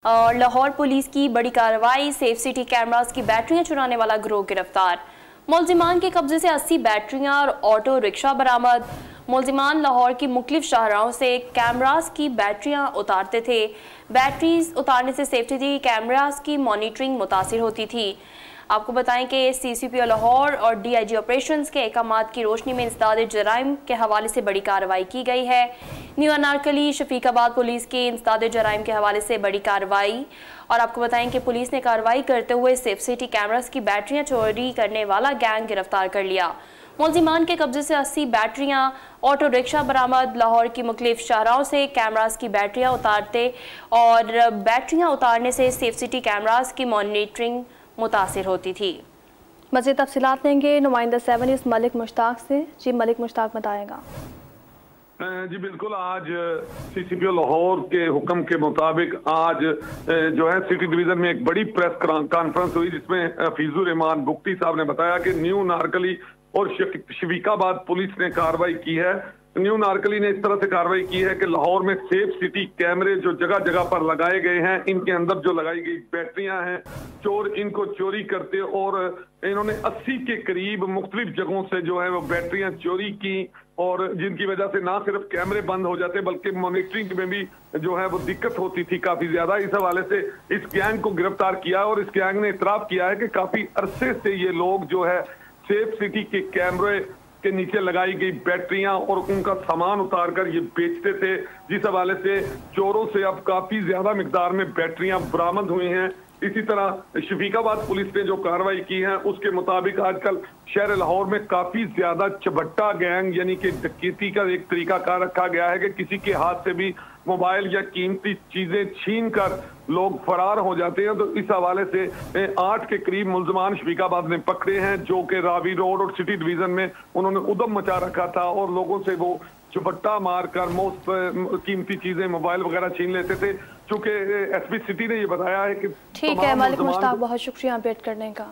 और लाहौर पुलिस की बड़ी कार्रवाई, सेफ सिटी कैमरास की बैटरियां चुराने वाला गिरोह गिरफ्तार। मुलजिमान के कब्जे से 80 बैटरियां और ऑटो रिक्शा बरामद। मुलजिमान लाहौर की मुख्तलिफ शाहराहों से कैमरास की बैटरियां उतारते थे। बैटरीज उतारने से सेफ सिटी कैमरास की मॉनिटरिंग मुतासिर होती थी। आपको बताएं कि CCPO लाहौर और DIG ऑपरेशंस के अहकामात की रोशनी में इंसदाद जराइम के हवाले से बड़ी कार्रवाई की गई है। न्यू अनारकली शफीकाबाद पुलिस की इंसदाद जराइम के हवाले से बड़ी कार्रवाई। और आपको बताएं कि पुलिस ने कार्रवाई करते हुए सेफ सिटी कैमरास की बैटरियां चोरी करने वाला गैंग गिरफ्तार कर लिया। मुलजिमान के कब्जे से 80 बैटरियां, ऑटो रिक्शा बरामद। लाहौर की मुख्तलिफ शाहराहों से कैमरास की बैटरियां उतारते और बैटरियां उतारने से सेफ सिटी कैमरास की मॉनिटरिंग मुतासिर होती थी। मज़ीद तफसीलात लेंगे नुमाइंदा 7 न्यूज़ मलिक मुश्ताक से। जी मलिक मुश्ताक बताएगा। जी बिल्कुल, आज CCPO लाहौर के हुक्म के मुताबिक आज जो है सिटी डिवीजन में एक बड़ी प्रेस कॉन्फ्रेंस हुई, जिसमें फीजुर रहमान बुख्ती साहब ने बताया कि न्यू नारकली और शफीकाबाद पुलिस ने कार्रवाई की है। न्यू नारकली ने इस तरह से कार्रवाई की है कि लाहौर में सेफ सिटी कैमरे जो जगह जगह पर लगाए गए हैं, इनके अंदर जो लगाई गई बैटरियां हैं, चोर इनको चोरी करते और इन्होंने 80 के करीब मुख्तलिफ जगहों से जो है वो बैटरियां चोरी की, और जिनकी वजह से ना सिर्फ कैमरे बंद हो जाते बल्कि मॉनिटरिंग में भी जो है वो दिक्कत होती थी काफी ज्यादा। इस हवाले से इस गैंग को गिरफ्तार किया और इस गैंग ने इतराफ किया है कि काफी अरसे से ये लोग जो है सेफ सिटी के कैमरे के नीचे लगाई गई बैटरियां और उनका सामान उतारकर ये बेचते थे, जिस हवाले से चोरों से अब काफी ज्यादा मिकदार में बैटरियां बरामद हुई हैं। इसी तरह शफीकाबाद पुलिस ने जो कार्रवाई की है उसके मुताबिक आजकल शहर लाहौर में काफी ज्यादा चबट्टा गैंग यानी कि डकैती का एक तरीका कार रखा गया है कि किसी के हाथ से भी मोबाइल या कीमती चीजें छीन कर लोग फरार हो जाते हैं। तो इस हवाले से 8 के करीब मुलजमान शफीकाबाद ने पकड़े हैं, जो कि रावी रोड और सिटी डिवीजन में उन्होंने उदम मचा रखा था और लोगों से वो चुपट्टा मारकर मोस्ट कीमती चीजें मोबाइल वगैरह छीन लेते थे। चूंकि SP सिटी ने ये बताया है कि ठीक है मलिक मुश्ताक, बहुत शुक्रिया अपडेट करने का।